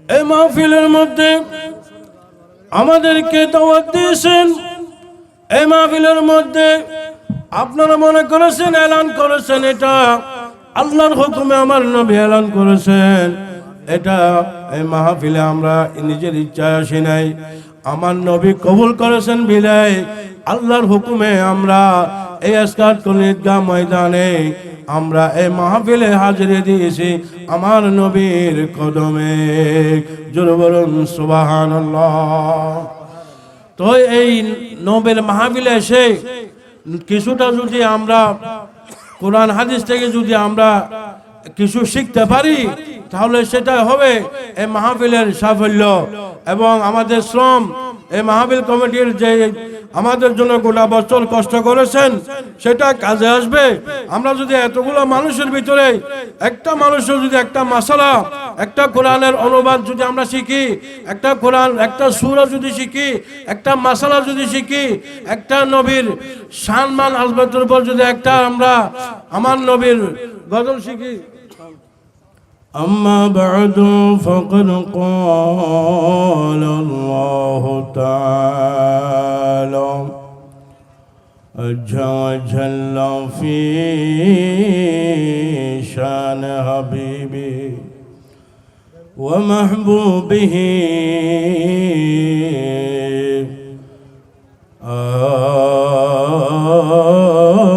এই মাহফিলের মধ্যে আমাদেরকে দাওয়াত দিয়েছেন। এই মাহফিলের মধ্যে আপনারা মনে করেছেন, এলান করেছেন এটা আল্লাহর হুকুমে আমার নবী এলান করেছেন। এটা এই মাহফিলে আমরা নিজের ইচ্ছায় আসি নাই, আমার নবী কবুল করেছেন বিদায় আল্লাহর হুকুমে আমরা এই আসকারতুল ঈদগাহ ময়দানে আমরা এই মাহফিলে হাজিরি দিয়েছি আমার নবীর কদমে। জোরে বলুন সুবহানাল্লাহ। তো এই নবীর মাহফিলে এসে কিছুটা যদি আমরা কোরআন হাদিস থেকে যদি আমরা কিছু শিখতে পারি, তাহলে সেটা হবে এই মাহফিলের সাফল্য এবং আমাদের শ্রম। এই মাহফিল কমিটির যে আমাদের জন্য গোটা বছর কষ্ট করেছেন সেটা কাজে আসবে। আমরা যদি এতগুলো মানুষের ভিতরে একটা মানুষের যদি একটা মাসালা, একটা কোরআনের অনুবাদ যদি আমরা শিখি, একটা কোরআন একটা সূরা যদি শিখি, একটা মাসালা যদি শিখি, একটা নবীর সম্মান আজমতের উপর যদি একটা আমরা আমার নবীর গজল শিখি। أما بعد فقد قال الله تعالى عز وجل في شان حبيبه ومحبوبه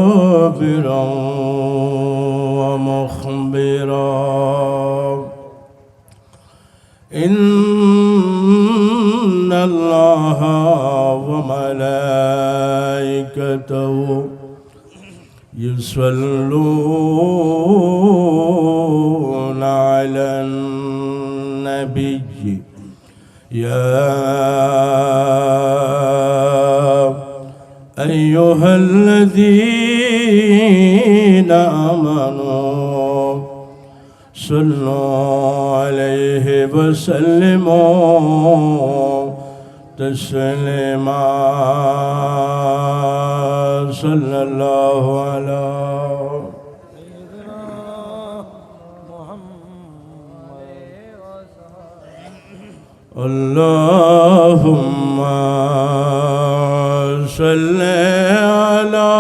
آبرا ومخبرا إن الله وملائكته يصلون على النبي يا أيها الذين آمنوا صلوا عليه وسلموا تسليما صلى الله على اللهم صل على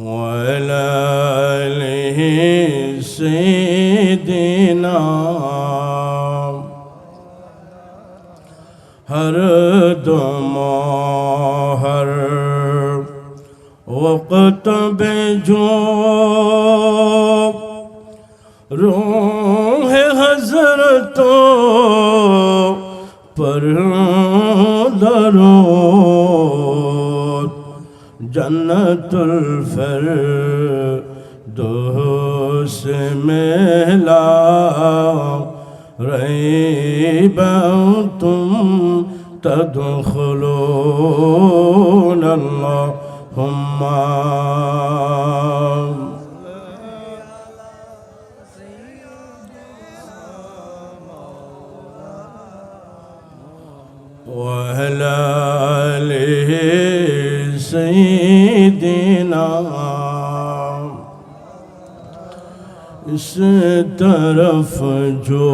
وعلى آله سيدنا हर दम हर वक्त बेजो रूह हज़रतों पर दरूद जन्नतुल फिरदौस में ला रैब तुम तदखुलून अल्लाहुम्मा वअला आलिहि सय्यिदिना। इस तरफ जो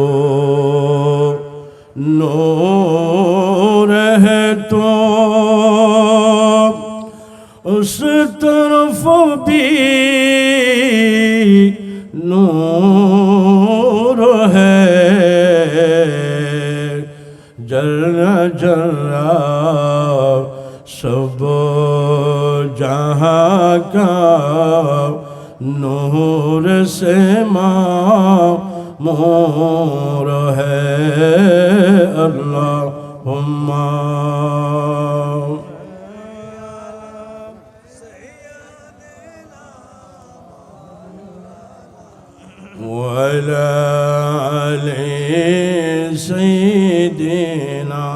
नूर है तो उस तरफ भी नूर है। जर्रा जर्रा सब जहाँ का नूर से मामूर है। अल्लाहुम्मा वअला आलि सय्यिदिना।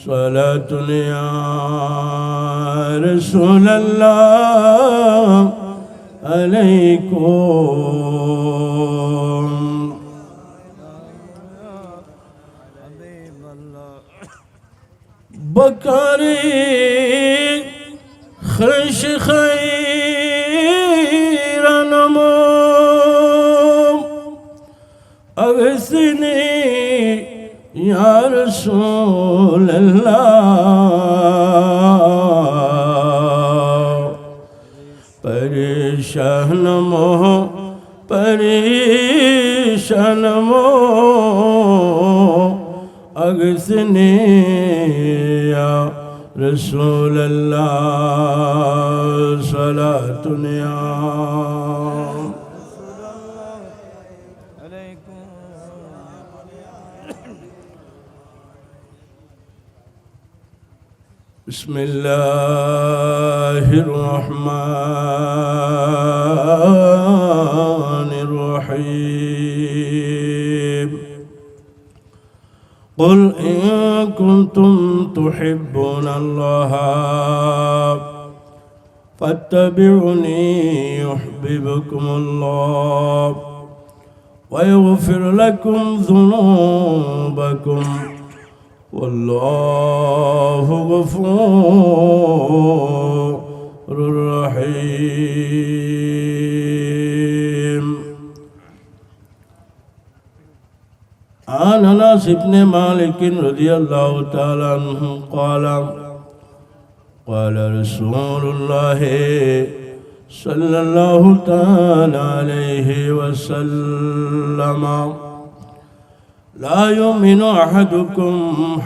सलातुन या रसूल अल्लाह अलैकुम। बकरी خيش خيرا نمو أغثني يا رسول الله پریشان مو پریشان مو اغثنی یا رسول اللہ صلاة یا بسم الله الرحمن الرحيم قل إن كنتم تحبون الله فاتبعوني يحببكم الله ويغفر لكم ذنوبكم والله غفور رحيم. عن انس بن مالك رضي الله تعالى عنه قال قال رسول الله صلى الله تعالى عليه وسلم لا يؤمن أحدكم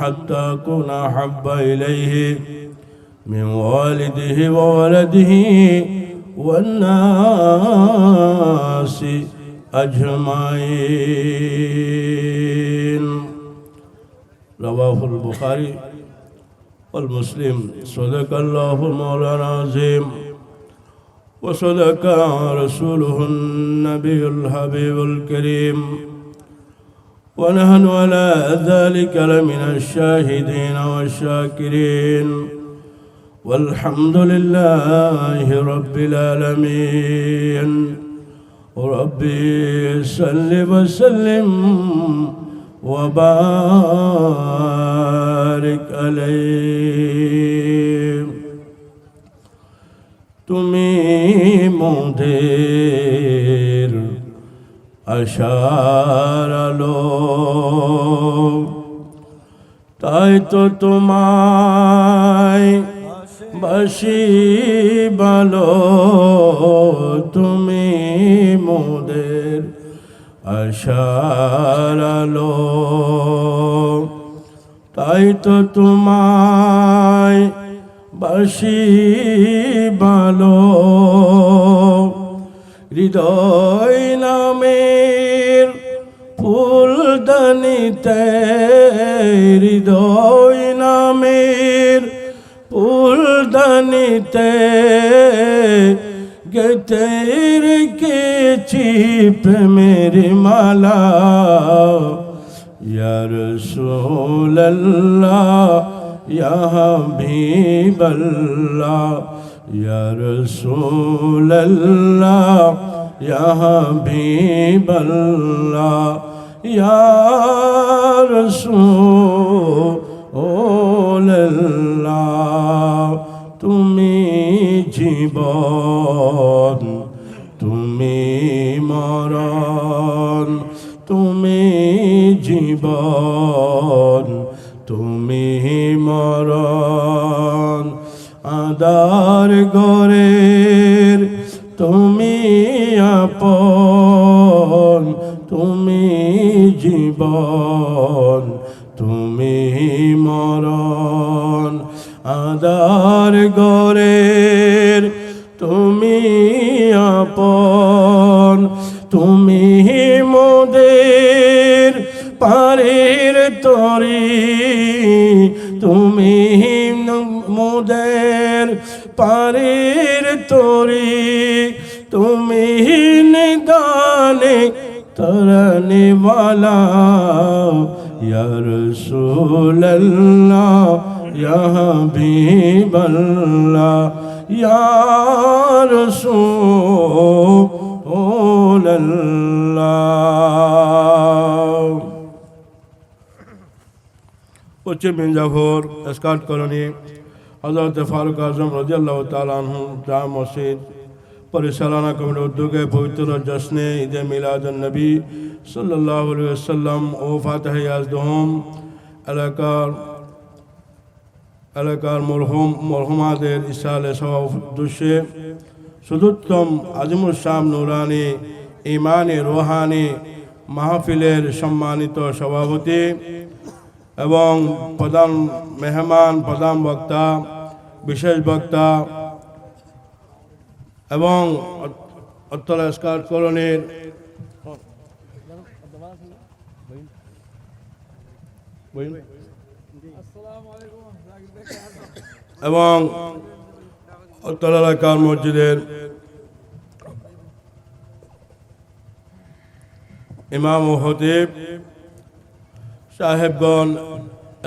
حتى أكون أحب إليه من والده وولده والناس أجمعين. رواه البخاري والمسلم. صدق الله مولانا العظيم وصدق رسوله النبي الحبيب الكريم ونحن على ذلك لمن الشاهدين والشاكرين والحمد لله رب العالمين. ربي صل وسلم وبارك عليه. তুমি মোদের আশার আলো, তাই তো তোমায় বাসি ভালো। তুমি মোদের আশার আলো, তাই তো তোমায় বাসি ভালো। হৃদয় নামের ফুলদানিতে, হৃদয় নামের ফুলদানিতে গেতে রেখেছি প্রেমের মালা। ইয়া রাসূলুল্লাহ ইয়া হাবিবাল্লাহ, ইয়া রাসূলুল্লাহ ইয়া হাবিবাল্লাহ, ইয়া রাসূলুল্লাহ। তুমি জীবন, তুমি মরণ, তুমি জীবন, তুমি মরণ। আদার ঘরের তুমি আপন, তুমি জীবন, তুমি মরণ। আদার ঘরের তুমি আপন, তুমি মোদের পারের তরি, তুমি মোদের পারের তরি। তুমি নিদানে তরনে ওয়ালা। ইয়া রাসূলুল্লাহ ইয়া হাবিবাল্লাহ, ইয়া রাসূলুল্লাহ। পশ্চিম মির্জাপুর এসকার্ট কলোনি হযরত ফারুক আজম রাদিয়াল্লাহু তাআলা আনহু জামে মসজিদ পরিচালনা কমিটির উদ্যোগে পবিত্র জশ্নে ঈদে মিলাদুন নবী সাল্লাল্লাহু আলাইহি ওয়াসাল্লাম ও ফাতিহা ইয়াজদুহুম এলাকার মরহুমাদের ইসালে সওয়াব উদ্দেশ্যে সুদুত্তম আজিমুল শাম নুরানি ইমানি রুহানি মাহফিলের সম্মানিত সভাপতি এবং প্রধান মেহমান, প্রধান বক্তা, বিশেষ বক্তা এবং উত্তর স্কাউট কলোনির এবং উত্তর এলাকার মসজিদের ইমাম ও খতিব সাহেবগণ,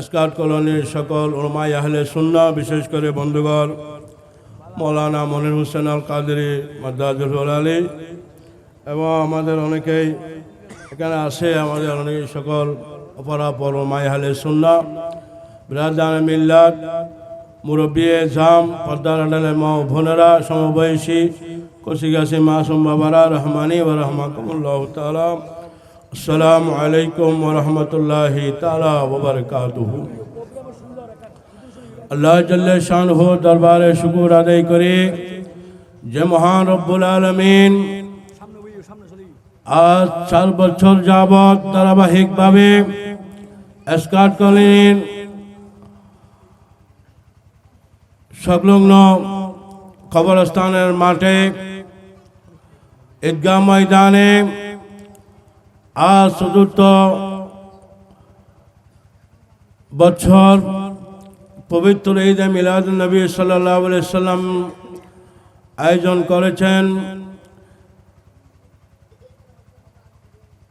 স্কাউট কলোনির সকল উলামায়ে আহলে সুন্নাহ, বিশেষ করে বন্ধুগণ মৌলানা মনির হোসেন আল কাদেরী মাদ্দাজুল আলী এবং আমাদের অনেকেই এখানে আসে, আমাদের অনেক সকল অপরাপর উলামায়ে আহলে সুন্নাহ, বিরাদান মিল্লাত, মুরব্বী জাম, পর্দার আড়ালে মা ও বোনেরা, সমবয়সী কচিকাছি মাসুম বাবারা, রহমানি ওয়া রাহমাকুমুল্লাহ তাআলা, আসসালামু আলাইকুম ওয়া রাহমাতুল্লাহি তাআলা ওয়া বারাকাতুহু। আল্লাহ জাল্লে শানহু দরবারে শুকর আদায় করি যে মহান রব্বুল আলামিন আজ 4 বছর যাবৎ ধারাবাহিকভাবে স্কাউট কলোনির সংলগ্ন কবরস্থানের মাঠে ঈদগাহ ময়দানে আজ ৪র্থ বছর পবিত্র ঈদে মিলাদুন নবী সাল্লাল্লাহু আলাইহি সাল্লাম আয়োজন করেছেন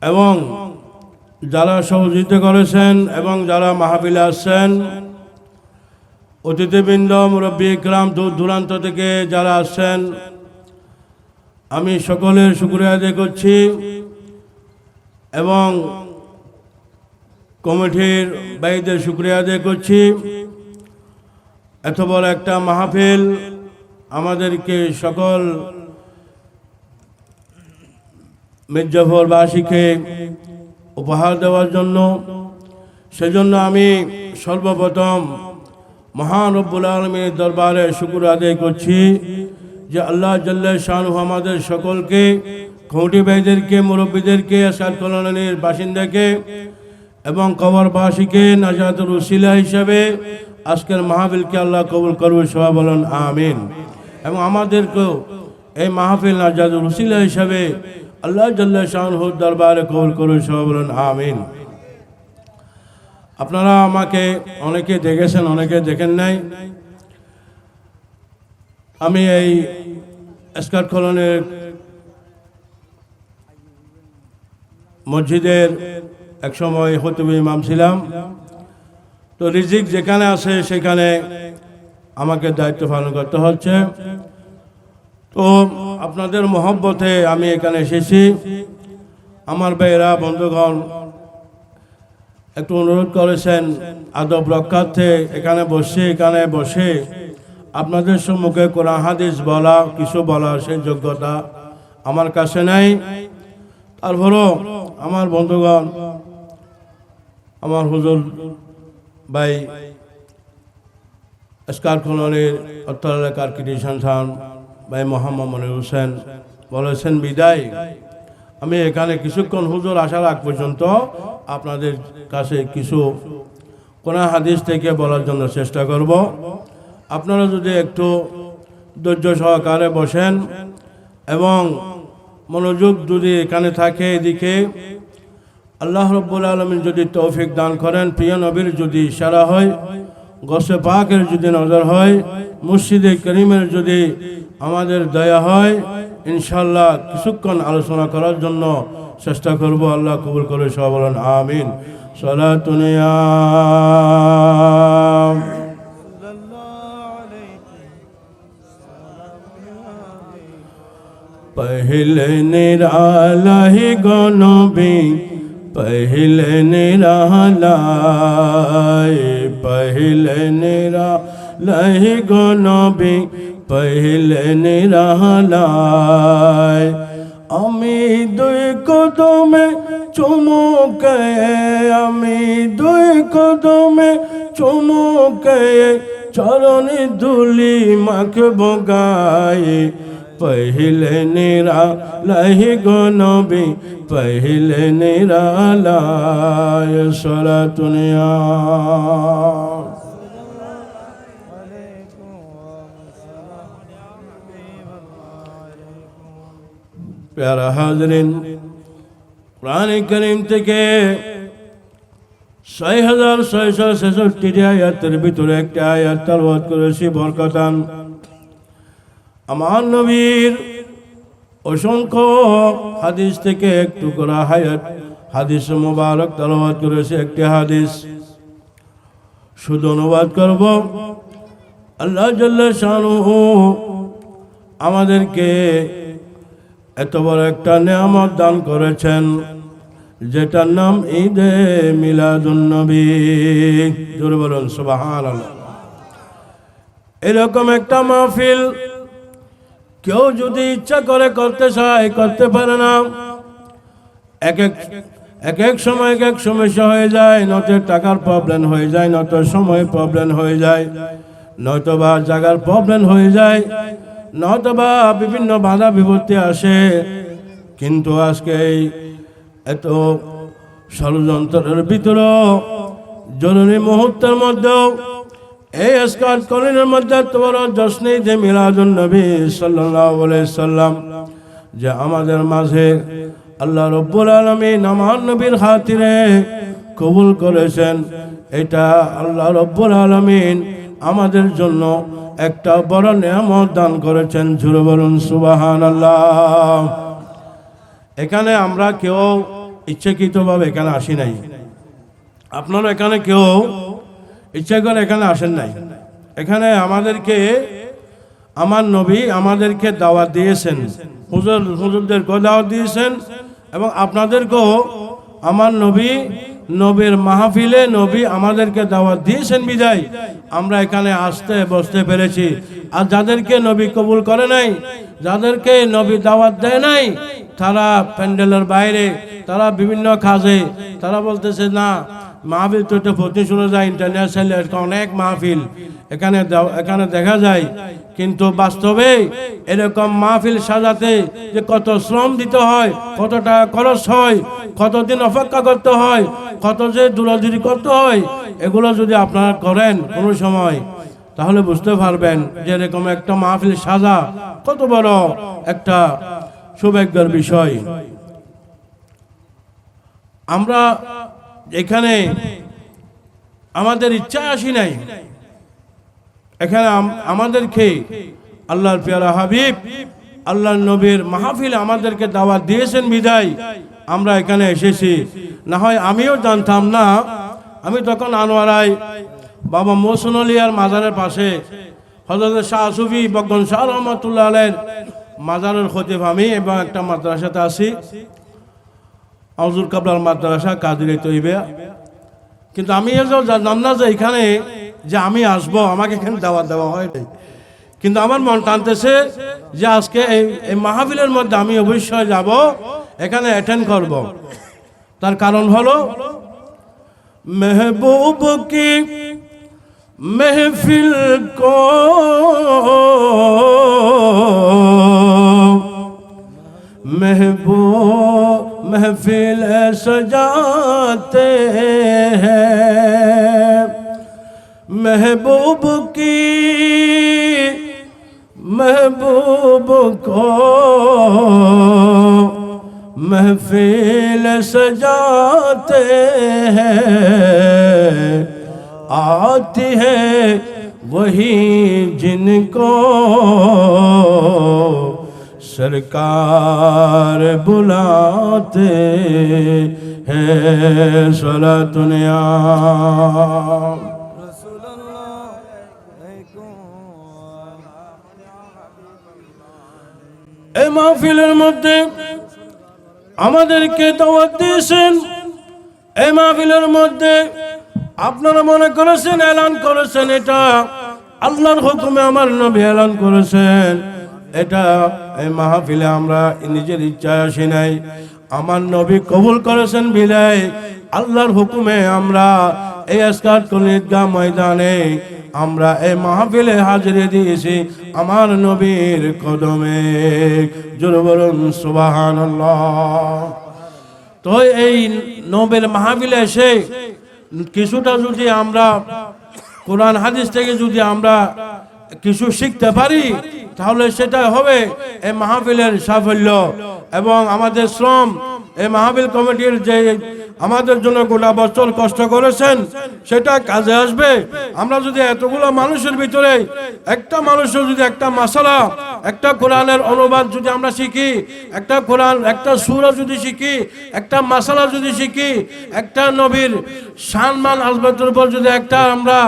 এবং যারা সহযোগিতা করেছেন এবং যারা মাহফিলে আসছেন, অতিথিবৃন্দ, মুরব্বী ইকরাম, দূর দূরান্ত থেকে যারা আসছেন, আমি সকলের শুকরিয়া আদায় করছি এবং কমিটির ভাইদের শুকরিয়া আদায় করছি। এত বড় একটা মাহফিল আমাদেরকে সকল মির্জাফরবাসীকে উপহার দেওয়ার জন্য, সেজন্য আমি সর্বপ্রথম মহান রব্বুল আলামিনের দরবারে শুকর আদায় করছি যে আল্লাহ জাল্লে শানহু আমাদের সকলকে, কমিটি ভাইদেরকে, মুরব্বীদেরকে, স্কাউট কলোনির বাসিন্দাকে এবং কবরবাসীকে নাজাতের উসিলা হিসাবে আজকের মাহফিলকে আল্লাহ কবুল করবে, সবাই বলেন আমিন। এবং আমাদেরকেও এই মাহফিল নাজাতের উসিলা হিসাবে আল্লাহ জাল্লে শানহুর দরবারে কবুল করবে, সবাই বলেন আমিন। আপনারা আমাকে অনেকে দেখেছেন, অনেকে দেখেন নাই। আমি এই স্কাউট কলোনির মসজিদের একসময় খতিব ইমাম ছিলাম। তো রিজিক যেখানে আছে সেখানে আমাকে দায়িত্ব পালন করতে হচ্ছে। তো আপনাদের মহব্বতে আমি এখানে এসেছি। আমার ভাইয়েরা, বন্ধুগণ একটু অনুরোধ করেছেন আদব রক্ষার্থে এখানে বসে আপনাদের সম্মুখে কোরআন হাদিস বলা, কিছু বলার সেই যোগ্যতা আমার কাছে নাই। তারপরও আমার বন্ধুগণ, আমার হুজুর ভাই স্কাউট কলোনির উত্তর এলাকার কৃষাণ খান ভাই মোহাম্মদ মনির হোসেন বলেছেন বিদায়, আমি এখানে কিছুক্ষণ হুজুর আসার আগ পর্যন্ত আপনাদের কাছে কিছু কোরআন হাদিস থেকে বলার জন্য চেষ্টা করব। আপনারা যদি একটু ধৈর্য সহকারে বসেন এবং মনোযোগ যদি এখানে থাকে, এদিকে আল্লাহ রাব্বুল আলামিন যদি তৌফিক দান করেন, প্রিয় নবীর যদি ইশারা হয়, গোশে পাকের যদি নজর হয়, মুর্শিদে করিমের যদি আমাদের দয়া হয়, ইনশাআল্লাহ কিছুক্ষণ আলোচনা করার জন্য চেষ্টা করব। আল্লাহ কবুল করে, সবাই বলেন আমিন। সালাতুন ইয়া पहले निरालाही गनबी पहले निरालाए पहले निरालाही লাহি গো নবী পहिले নিরালায় আমি দুই কদমে চুমুকে আমি দুই কদমে চুমুকে চরণে ধুলি মাখব গায়ে पहिले निरालाय गो नबी पहिले निरालाय सलातुनिया प्यारा हाज़रीन कुरान करीम থেকে 6666 আয়াতের ভিতরে একটা আয়াত তেলাওয়াত করেছি বরকতান আমার নবীর অসংখ্য হাদিস থেকে একটু করা হাদিস মুবারক তেলাওয়াত করেছে একটি হাদিস শুধু অনুবাদ করব আল্লাহ জাল্লা শানুহু আমাদেরকে এত বড় একটা নিয়ামত দান করেছেন যেটার নাম ঈদে মিলাদুন নবী জোরে বলুন সুবহানাল্লাহ এরকম একটা মাহফিল কেউ যদি ইচ্ছা করে করতে চায় করতে পারে না এক এক সময় এক এক সমস্যা হয়ে যায় নয়তো টাকার প্রবলেম হয়ে যায় নয়তো সময় প্রবলেম হয়ে যায় নয়তো বা জায়গার প্রবলেম হয়ে যায় নয়তো বা বিভিন্ন বাধা বিপত্তি আসে কিন্তু আজকে এই এত ষড়যন্ত্রের ভিতরে জরুরি মুহূর্তের মধ্যে এই আসকার কলিনের মধ্যে তোমার জশ্নে ঈদে মিলাদুন নবী সাল্লাল্লাহু আলাইহি সাল্লাম যে আমাদের মাঝে আল্লাহ রাব্বুল আলামিন আমার নবীর খাতিরে কবুল করেছেন এটা আল্লাহ রাব্বুল আলামিন আমাদের জন্য একটা বড় নিয়ামত দান করেছেন জোরে বলুন সুবহানাল্লাহ এখানে আমরা কেউ ইচ্ছাকৃতভাবে এখানে আসি নাই আপনারা এখানে কেউ ইচ্ছা করে এখানে আসেন নাই এখানে আমাদেরকে আমার নবী আমাদেরকে দাওয়াত দিয়েছেন হুজুরদেরকেও দাওয়াত দিয়েছেন এবং আপনাদেরকেও আমার নবীর মাহফিলে নবী আমাদেরকে দাওয়াত দিয়েছেন বিদায় আমরা এখানে আসতে বসতে পেরেছি আর যাদেরকে নবী কবুল করে নাই যাদেরকে নবী দাওয়াত দেয় নাই তারা প্যান্ডেলের বাইরে তারা বিভিন্ন কাজে তারা বলতেছে না মাহফিল তো এটা প্রতি শুনে যায় ইন্টারন্যাশনাল অনেক মাহফিল এখানে দেখা যায় কিন্তু বাস্তবে এরকম মাহফিল সাজাতে যে কত শ্রম দিতে হয় কত টাকা খরচ হয় কতদিন অপেক্ষা করতে হয় কত যে দৌড়াদৌড়ি করতে হয় এগুলো যদি আপনারা করেন কোনো সময় তাহলে বুঝতে পারবেন যে এরকম একটা মাহফিল সাজা কত বড় একটা সৌভাগ্যের বিষয় আমরা এখানে আমাদের ইচ্ছা আসি নাই এখানে আমাদেরকে আল্লাহর পেয়ারা হাবিব আল্লাহর নবীর মাহফিল আমাদেরকে দাওয়াত দিয়েছেন বিদায় আমরা এখানে এসেছি না হয় আমিও জানতাম না আমি তখন আনোয়ারায় বাবা মোহসিন আলিয়ার মাজারের পাশে হযরত শাহ সুফি বগ্গন শাহ রহমাতুল্লাহ আলাইহির মাজারের খতিব আমি এবং একটা মাদ্রাসাতে আছি আউজুর কাবলার মাদ্রাসা কাদিরে তৈবা কিন্তু আমি জানতাম না যে এখানে যে আমি আসবো আমাকে এখানে দাওয়াত দেওয়া হয় নাই কিন্তু আমার মন টানতেছে যে আজকে এই মাহফিলের মধ্যে আমি অবশ্যই যাব এখানে অ্যাটেন্ড করব তার কারণ হলো महबूब की महफिल को महफिल सजाते हैं महबूब की महबूब को महफिल सजाते हैं आती है वही जिनको सरकार बुलाते हैं सलातुनिया এই মাহফিলের মধ্যে আমাদেরকে দাওয়াত দিয়েছেন এই মাহফিলের মধ্যে আপনারা মনে করেছেন এলান করেছেন এটা আল্লাহর হুকুমে আমার নবী এলান করেছেন। এটা এই মাহফিলে আমরা নিজের ইচ্ছায় আসি নাই, আমার নবী কবুল করেছেন বিদায় আল্লাহর হুকুমে আমরা এই আসকাত ঈদগাহ ময়দানে আমরা এই মাহফিলে হাজিরে দিয়েছি আমার নবীর কদমে। জোরে বলুন সুবহানাল্লাহ। তো এই নবীর মাহফিলে এসে কিছুটা যদি আমরা কোরআন হাদিস থেকে যদি আমরা কিছু শিখতে পারি তাহলে সেটা হবে এই মাহফিলের সাফল্য এবং আমাদের শ্রম। এই মাহফিল কমিটির যে আমাদের জন্য গোটা বছর কষ্ট করেছেন সেটা কাজে আসবে। আমরা যদি এতগুলো মানুষের ভিতরে একটা মানুষের যদি একটা মাসালা, একটা কোরআনের অনুবাদ যদি আমরা শিখি, একটা কোরআন একটা সূরা যদি শিখি, একটা মাসালা যদি শিখি, একটা নবীর সম্মান আজমতের উপর যদি একটা আমরা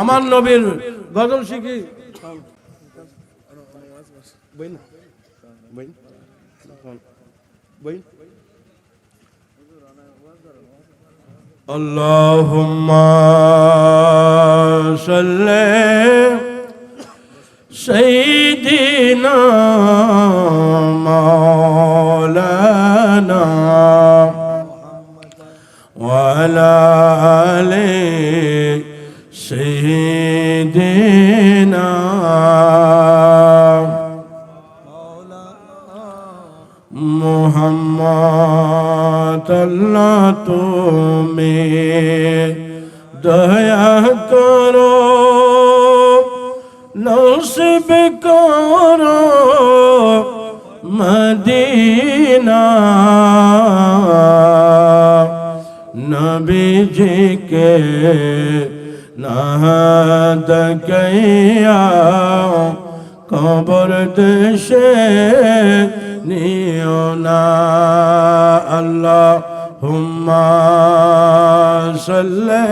আমার নবীর গজল শিখি, আল্লাহুম্মা সাল্লি সাইয়্যিদিনা মাওলানা ওয়া আলা আলি সাইয়্যিদিনা মুহাম্মদ। আল্লাহ তুমি দয়া করো, নসিব করো মদিনা, নবীজিকে নাহাদ কইয়া কবর দেশে নিও না। আল্লাহুম্মা সাল্লি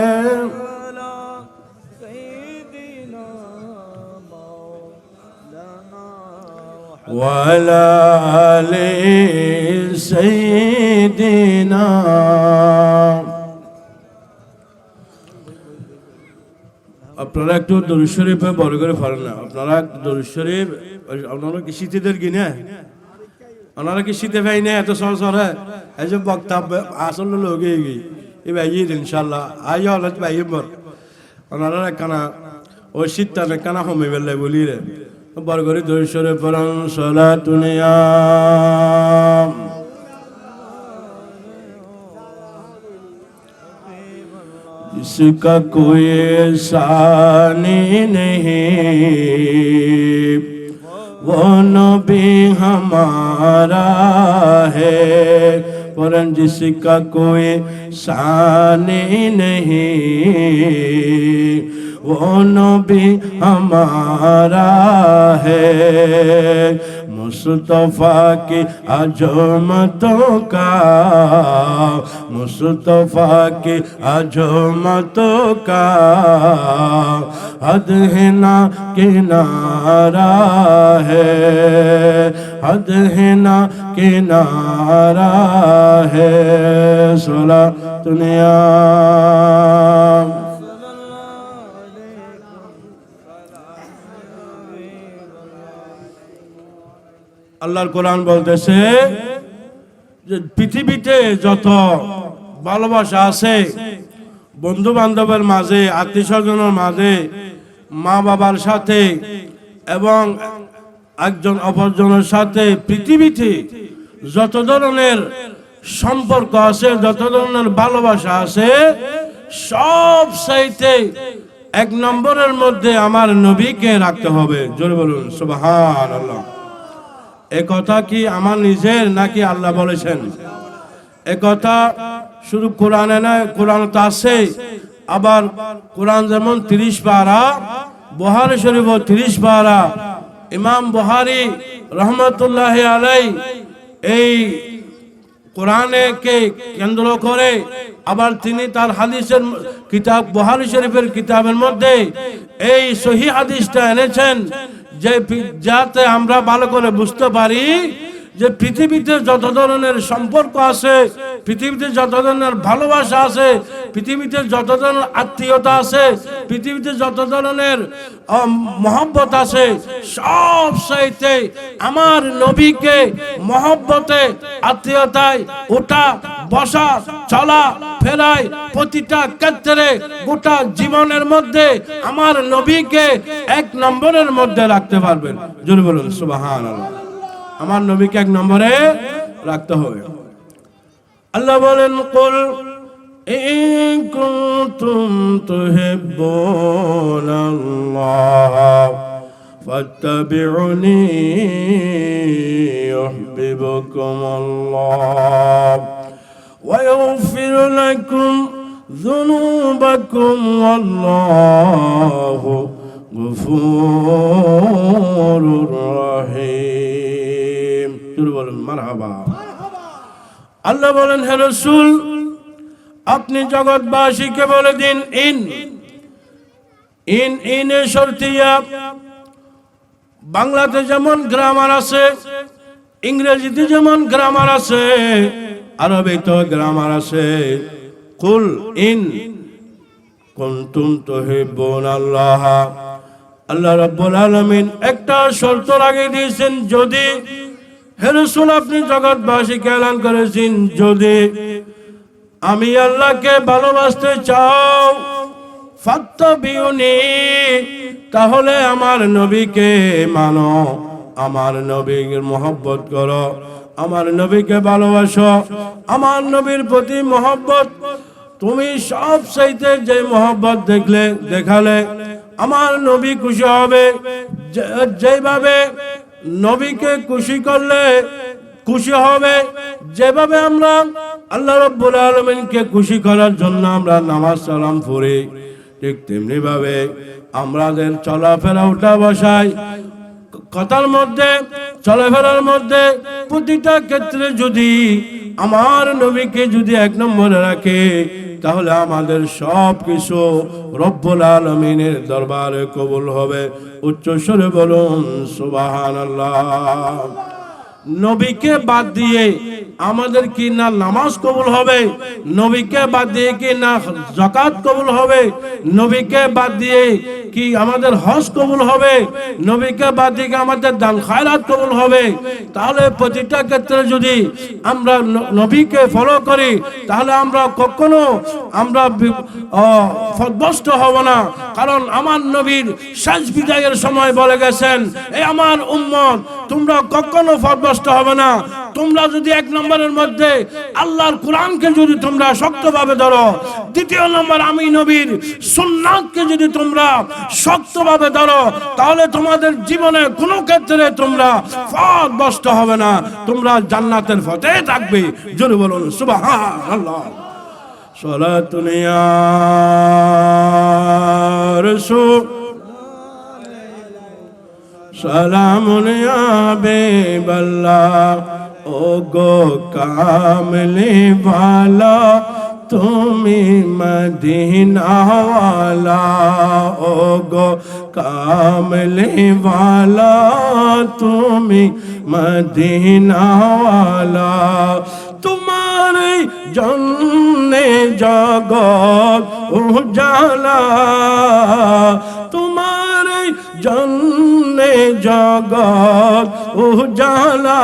আলা সাইয়্যিদিনা মাওলানা ওয়া আলা আলি সাইয়্যিদিনা। আপনারা একটু দরুদ শরীফে বড় করে পড়েন না। আপনারা দরুদ শরীফ আপনারা কি শীতের কিনে ওনারা কি শীতে ভাই না এত সহজ হয় এই যে বক্তব্য আসলে লোক এবার ইনশাল্লাহ আই হলত ভাই ওনারা কানা ওই শীতটা কানা কমে বেলে বলি রে বড় করে দরুদ শরীফ পড়েন। সালাতুনিয়া जिसका कोई सानी नहीं वो नबी हमारा है, वरन जिसका कोई सानी नहीं वो नबी हमारा है। मुस्तफा की अजमतों का, मुस्तफा की अजमतों का हद है ना किनारा है, हद है ना किनारा है। सोला दुनिया আল্লাহর কোরআন বলতেছে যে পৃথিবীতে যত ভালোবাসা আছে বন্ধু বান্ধবের মাঝে, আত্মীয় স্বজনের মাঝে, মা বাবার সাথে এবং একজন অপরজনের সাথে, পৃথিবীতে যত ধরনের সম্পর্ক আছে, যত ধরনের ভালোবাসা আছে, সব চাইতে এক নম্বরের মধ্যে আমার নবীকে রাখতে হবে। জোরে বলুন সুবহানাল্লাহ। এ কথা কি আমার নিজের নাকি আল্লাহ বলেছেন? এ কথা শুধু কোরআনে নয়, কোরআন তো আছে, আবার কোরআন যেমন 30 পারা, বুখারী শরীফ 30 পারা। ইমাম বুখারী রহমতুল্লাহ আলাই এই কোরআনে কে কেন্দ্র করে আবার তিনি তার হাদিসের কিতাব বুখারী শরীফের কিতাবের মধ্যে এই সহিহ হাদিসটা এনেছেন যে যাতে আমরা ভালো করে বুঝতে পারি যে পৃথিবীতে যত ধরনের সম্পর্ক আছে, পৃথিবীতে যত ধরনের ভালোবাসা আছে, পৃথিবীতে যত ধরনের আত্মীয়তা আছে, পৃথিবীতে যত ধরনের মহব্বত আছে, সব চাইতে আমার নবীকে মহব্বতে, আত্মীয়তায়, ওঠা বসা, চলা ফেরায়, প্রতিটা ক্ষেত্রে গোটা জীবনের মধ্যে আমার নবীকে 1 নম্বরের মধ্যে রাখতে পারবেন। জোরে বলুন সুবহানাল্লাহ। আমার নবীকে 1 নম্বরে রাখতে হবে। আল্লাহ বলেন, কুল ইন কুনতুম তুহিব্বুনাল্লাহ ফাত্তাবিউনি ইউহিব্বুকুমুল্লাহ ওয়া ইয়াগফির লাকুম যুনুবাকুম ওয়াল্লাহু গফুরুর রহিম। বলুন মারহাবা। আল্লাহ বলেন, হে রাসূল, আপনি জগৎবাসীকে বলে দিন, ইনে শর্তিয়া। বাংলাতে যেমন গ্রামার আছে, ইংরেজিতে যেমন গ্রামার আছে, আরবিতে গ্রামার আছে। কুল ইন কুনতুম তুহিব্বুনাল্লাহ, আল্লাহ রাব্বুল আলামিন একটা শর্ত লাগিয়ে দিয়েছেন, যদি, হে রাসূল আপনি জগৎবাসীকে এলান করেছেন, যদি আমি আল্লাহকে ভালোবাসতে চাও, ফাত্তাবিউনি, তাহলে আমার নবীকে মানো, আমার নবীর মহব্বত করো, আমার নবীকে ভালোবাসো। আমার নবীর প্রতি মহব্বত, তুমি সব চাইতে যে মহব্বত দেখালে আমার নবী খুশি হবে। যেভাবে নবীকে খুশি করলে খুশি হবে, যেভাবে আমরা আল্লাহ রাব্বুল আলামিনকে খুশি করার জন্য আমরা নামাজ সালাম পড়ি, ঠিক তেমনি ভাবে আমাদের চলাফেরা, উঠা বসায়, কথার মধ্যে, চলাফেরার মধ্যে, প্রতিটা ক্ষেত্রে যদি আমার নবীকে যদি 1 নম্বরে রাখে, তাহলে আমাদের সব কিছু রব্বুল আলামিনের দরবারে কবুল হবে। উচ্চ স্বরে বলুন সুবহানাল্লাহ। নবীকে বাদ দিয়ে আমাদের কি না নামাজ কবুল হবে, নবীকে বাদ দিয়ে কি না যাকাত কবুল হবে, নবীকে বাদ দিয়ে কি আমাদের হজ কবুল হবে, নবীকে বাদ দিয়ে কি আমাদের দান খায়রাত কবুল হবে। তাহলে প্রতিটা ক্ষেত্রে যদি আমরা নবীকে ফলো করি, তাহলে আমরা কখনো আমরা পথভ্রষ্ট হব না। কারণ আমার নবীর শেষ বিদায়ের সময় বলে গেছেন, এই আমার উম্মত, তোমরা কখনো পথভ্রষ্ট হবে না। তোমরা যদি 1 নম্বরের মধ্যে আল্লাহর কোরআনকে যদি তোমরা শক্তভাবে ধরো, 2 নম্বর আমি নবীর সুন্নাতকে যদি তোমরা শক্তভাবে ধরো, তাহলে তোমাদের জীবনে কোনো ক্ষেত্রে তোমরা পথভ্রষ্ট হবে না, তোমরা জান্নাতের পথে থাকবে। জোরে বলুন সুবহানাল্লাহ। সালাতুন ইয়া রাসূল, সালামুন ইয়া হাবিবাল্লাহ। ও গো কামলি वाला তুমি মদিনা वाला, ও গো কামলি वाला তুমি মদিনা वाला। তোমার জন্যে জগৎ উজালা, তোমার জন্যে জগৎ উজালা।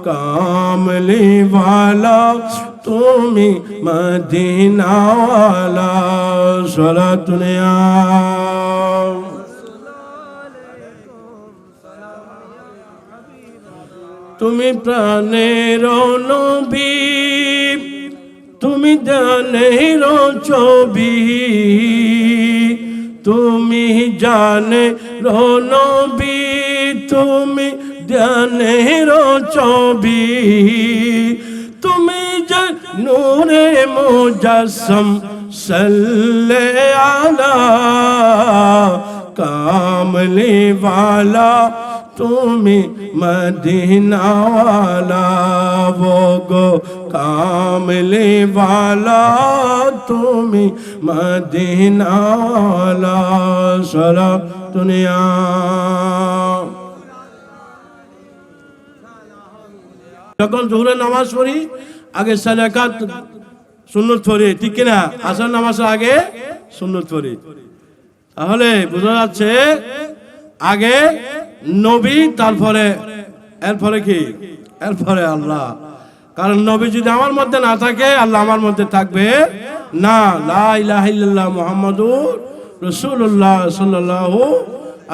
কামলি वाला তুমি মদিনা वाला। সালাতুন ইয়া তুমি প্রাণের নবী, তুমি জানের ছবি, তুমি জানের নবী, তুমি জানের ছবি। তুমি যে নূরে মুজাসসম সাল্লে আলা কামলি वाला তুমি মদিনা वाला। वो गो कामली वाला তুমি মদিনা वाला। সারা দুনিয়া যখন জোহরের নামাজ পড়ি আগে 4 রাকাত সুন্নত পড়ি, ঠিক কিনা? আসর নামাজের আগে সুন্নত পড়ি। তাহলে বোঝা যাচ্ছে আগে নবী, তারপরে এরপরে কি? এরপরে আল্লাহ। কারণ নবী যদি আমার মধ্যে না থাকে, আল্লাহ আমার মধ্যে থাকবে না। লা ইলাহা ইল্লাল্লাহ মুহাম্মাদুর রাসূলুল্লাহ সাল্লাল্লাহু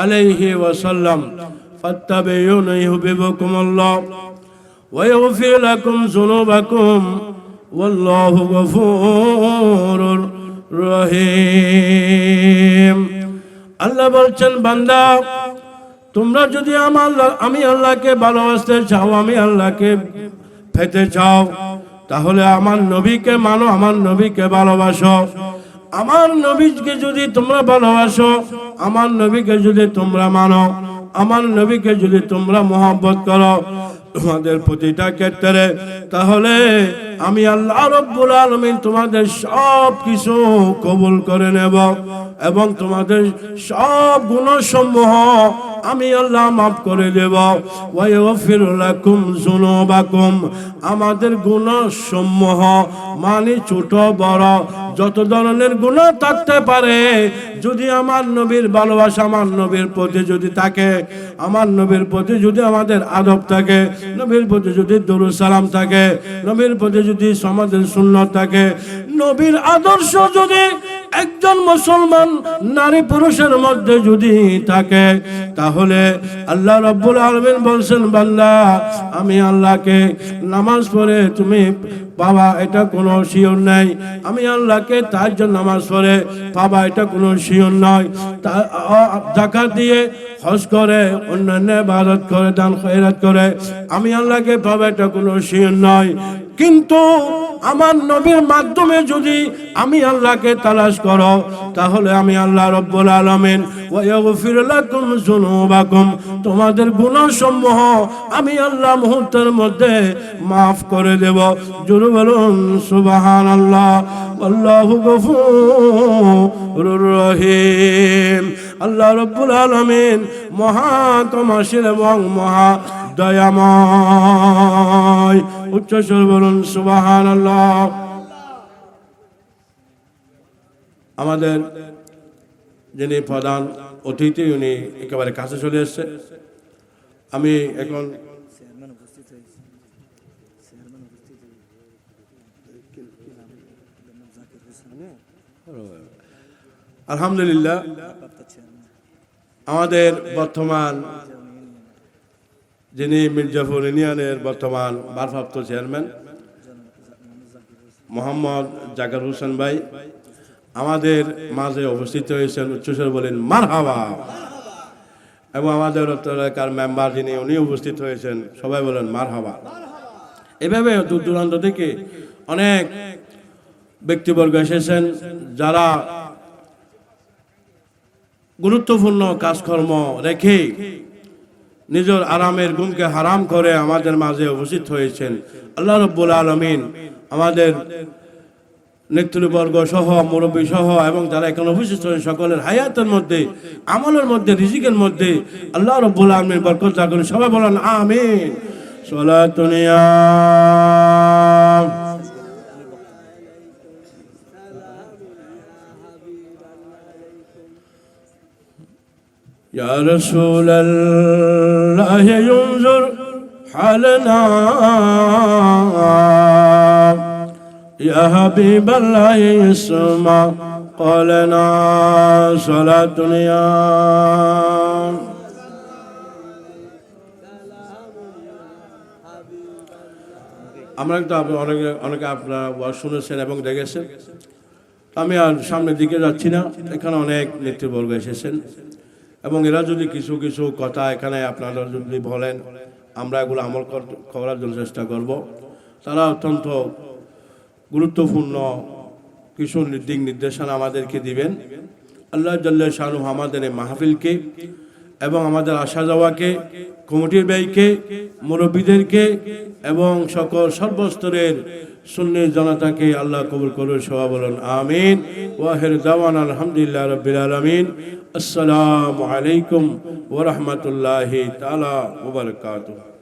আলাইহি ওয়াসাল্লাম। ফাত্তাবিউনি ইউহিব্বুকুমুল্লাহ ওয়া ইয়াগফির লাকুম যুনুবাকুম ওয়াল্লাহু গফুরুর রহিম। আল্লাহ বলছেন, বান্দা তোমরা যদি আমি আল্লাহকে ভালোবাসতে চাও, আমি আল্লাহকে পেতে চাও, তাহলে আমার নবীকে মানো, আমার নবীকে ভালোবাসো। আমার নবীকে যদি তোমরা ভালোবাসো, আমার নবীকে যদি তোমরা মানো, আমার নবীকে যদি তোমরা মহব্বত করো তোমাদের প্রতিটা ক্ষেত্রে, তাহলে আমি আল্লাহ রাব্বুল আলামিন তোমাদের সব কিছু কবুল করে নেব এবং তোমাদের সব গুনাহসমূহ আমি আল্লাহ মাফ করে দেব। ওয়া ইয়াগফিরু লাকুম যুনুবাকুম, আমাদের গুনাহসমূহ মানে ছোট বড় যত ধরনের গুনাহ থাকতে পারে, যদি আমার নবীর ভালোবাসা আমার নবীর প্রতি যদি থাকে, আমার নবীর প্রতি যদি আমাদের আদব থাকে, নবীর প্রতি যদি দরুদ সালাম থাকে, নবীর প্রতি যদি সমাজের সুন্নাত থাকে, নবীর আদর্শ যদি একজন মুসলমান নারী পুরুষের মধ্যে যদি থাকে, তাহলে আল্লাহ রাব্বুল আলামিন বলছেন, বান্দা আমি আল্লাহকে নামাজ পড়ে তুমি পাবা এটা কোনো শিওর নাই, আমি আল্লাহকে তাহাজ্জুদ নামাজ পড়ে পাবা এটা কোনো শিওর নয়, যাকাত দিয়ে হজ করে অন্যান্য ইবাদত করে দান খয়রাত করে আমি আল্লাহকে পাবা এটা কোনো শিওর নয়। কিন্তু আমার নবীর মাধ্যমে যদি আমি আল্লাহকে তালাশ করো, তাহলে আমি আল্লাহ রাব্বুল আলামিন ওয়া ইয়াগফির লাকুম যুনুবাকুম, তোমাদের গুনাহসমূহ আমি আল্লাহ মুহূর্তের মধ্যে মাফ করে দেব। জোরে বলুন সুবহানাল্লাহ। আল্লাহু গফুরুর রহিম। আল্লাহ রাব্বুল আলামিন মহা ক্ষমাশীল এবং মহা দয়াময়। উচ্চস্বর বলুন সুবহানাল্লাহ। আমাদের যিনি প্রধান অতিথি উনি একেবারে কাছে চলে এসছে। আমি এখন আলহামদুলিল্লাহ আমাদের বর্তমান যিনি মির্জাপুর ইউনিয়নের বর্তমান ভারপ্রাপ্ত চেয়ারম্যান মোহাম্মদ জাকির হোসেন ভাই আমাদের মাঝে উপস্থিত হয়েছেন। উচ্চস্বরে বলেন মারহাবা। এবং আমাদের এলাকার মেম্বার যিনি উনি উপস্থিত হয়েছেন, সবাই বলেন মারহাবা। এভাবে দূর দূরান্ত থেকে অনেক ব্যক্তিবর্গ এসেছেন যারা গুরুত্বপূর্ণ কাজকর্ম রেখে নিজের আরামের ঘুমকে হারাম করে আমাদের মাঝে উপস্থিত হয়েছেন। আল্লাহ রাব্বুল আলামিন আমাদের নেতৃবর্গ সহ মুরব্বী সহ এবং যারা এখানে উপস্থিত হয়েছেন সকলের হায়াতের মধ্যে আমলের মধ্যে রিজিকের মধ্যে আল্লাহ রাব্বুল আলামিন বরকত দান করুন। সবাই বলেন আমিন। সালাতুন ইয়া রাসূলাল্লাহ ينظر حالنا يا حبيب الله اسمع قولنا صلاة يا আমরা তো অনেকে আপনারা ওয়াজ শুনেছেন এবং দেখেছেন। আমি আর সামনের দিকে যাচ্ছি না, এখানে অনেক নেতৃবর্গ এসেছেন এবং এরা যদি কিছু কিছু কথা এখানে আপনারা যদি বলেন আমরা এগুলো আমল করার জন্য চেষ্টা করব। তারা অত্যন্ত গুরুত্বপূর্ণ কিছু দিক নির্দেশনা আমাদেরকে দিবেন। আল্লাহ জাল্লা শানুহু আমাদের এই মাহফিলকে এবং আমাদের আসা যাওয়াকে, কমিটির ব্যয়কে, মুরব্বীদেরকে এবং সকল সর্বস্তরের সুন্নি জনতাকে আল্লাহ কবুল করুন। সবাই বলেন আমিন। ওয়া আখিরু দাওয়ানা আলহামদুলিল্লাহি রাব্বিল আলামিন। আসসালামু আলাইকুম ওয়া রাহমাতুল্লাহি তাআলা ওয়া বারাকাতুহু।